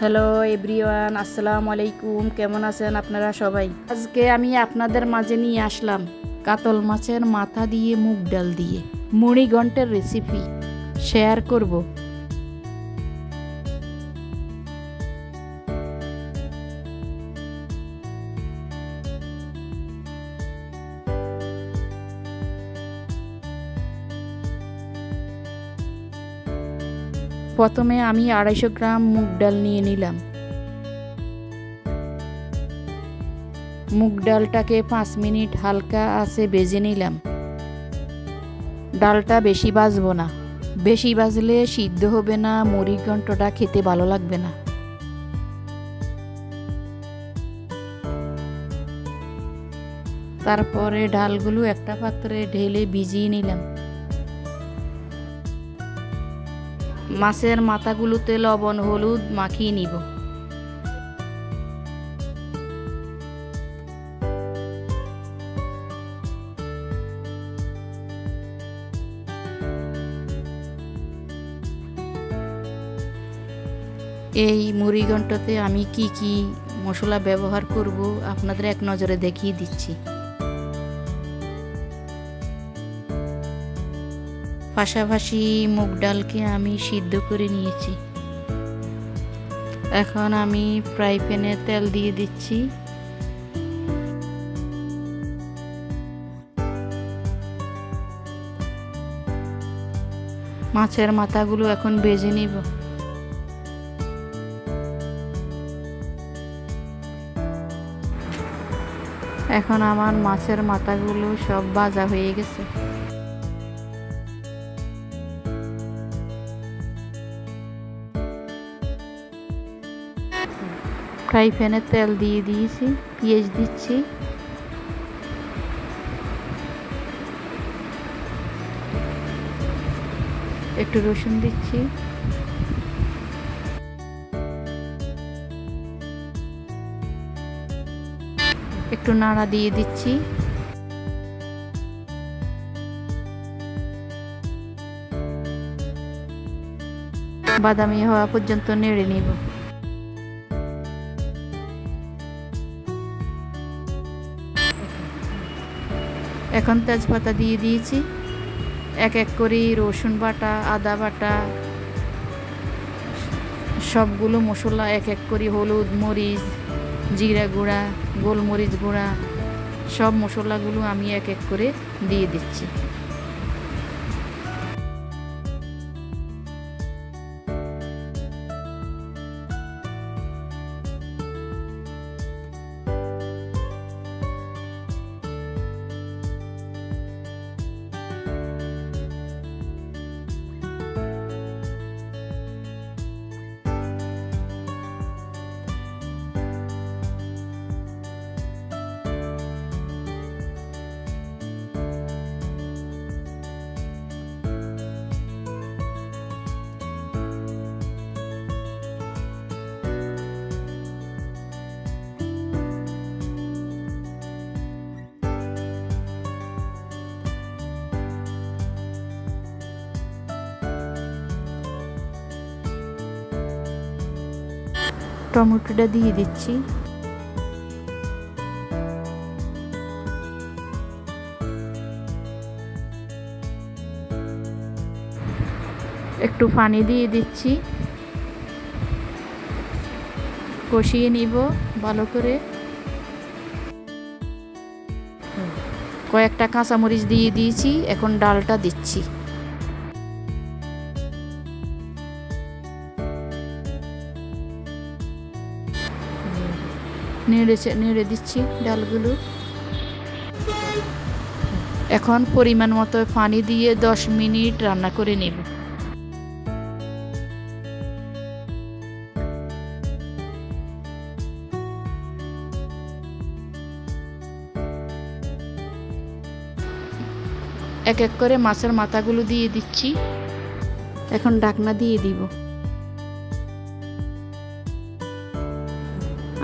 Hello everyone, আসসালামু আলাইকুম। কেমন আছেন আপনারা সবাই? আজকে আমি আপনাদের মাঝে নিয়ে আসলাম কাতল মাছের মাথা দিয়ে মুগ ডাল দিয়ে মুড়ি ঘন্টের রেসিপি শেয়ার করব। প্রথমে আমি 250 গ্রাম মুগ ডাল নিয়ে নিলাম। মুগ ডালটাকে 5 মিনিট হালকা আঁচে ভেজে নিলাম। ডালটা বেশি ভাজবো না, বেশি ভাজলে সিদ্ধ হবে না, মুড়ি ঘন্টটা খেতে ভালো লাগবে না। তারপরে ডালগুলো একটা পাত্রে ঢেলে ভিজিয়ে নিলাম। মাছের মাথাগুলোতে লবণ হলুদ মাখিয়ে নিব। এই মুড়ি ঘন্টতে আমি কি কি মশলা ব্যবহার করব আপনাদের এক নজরে দেখিয়ে দিচ্ছি। পাশাপাশি মুগ ডালকে আমি সিদ্ধ করে নিয়েছি। এখন আমি ফ্রাই প্যানে তেল দিয়ে দিচ্ছি। মাছের মাথাগুলো এখন ভেজে নিব। এখন আমার মাছের মাথাগুলো সব ভাজা হয়ে গেছে। ফ্রাই প্যানে তেল দিয়ে দিয়েছি, পেঁয়াজ দিচ্ছি, একটু রসুন দিচ্ছি, একটু নাড়া দিয়ে দিচ্ছি। বাদামি হওয়া পর্যন্ত নেড়ে নিব। এখন তেজপাতা দিয়ে দিয়েছি। এক এক করে রসুন বাটা, আদা বাটা, সবগুলো মশলা এক এক করে, হলুদ, মরিচ, জিরা গুঁড়া, গোলমরিচ গুঁড়া, সব মশলাগুলো আমি এক এক করে দিয়ে দিচ্ছি। টমেটোটা দিয়ে দিচ্ছি। একটু পানি দিয়ে দিচ্ছি, কষিয়ে নিব ভালো করে। কয়েকটা কাঁচামরিচ দিয়ে দিয়েছি। এখন ডালটা দিচ্ছি। নেড়ে দিচ্ছি ডালগুলো। এখন পরিমাণ মতো পানি দিয়ে 10 মিনিট রান্না করে নেব। এক এক করে মাছের মাথাগুলো দিয়ে দিচ্ছি। এখন ঢাকনা দিয়ে দিব।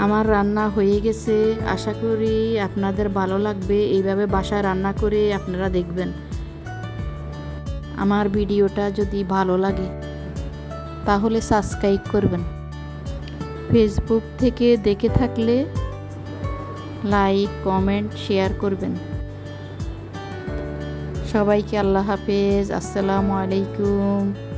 আমার রান্না হয়ে গেছে। আশা করি আপনাদের ভালো লাগবে। এইভাবে বাসায় রান্না করে আপনারা দেখবেন। আমার ভিডিওটা যদি ভালো লাগে তাহলে সাবস্ক্রাইব করবেন। ফেসবুক থেকে দেখে থাকলে লাইক, কমেন্ট, শেয়ার করবেন। সবাইকে আল্লাহ হাফেজ। আসসালামু আলাইকুম।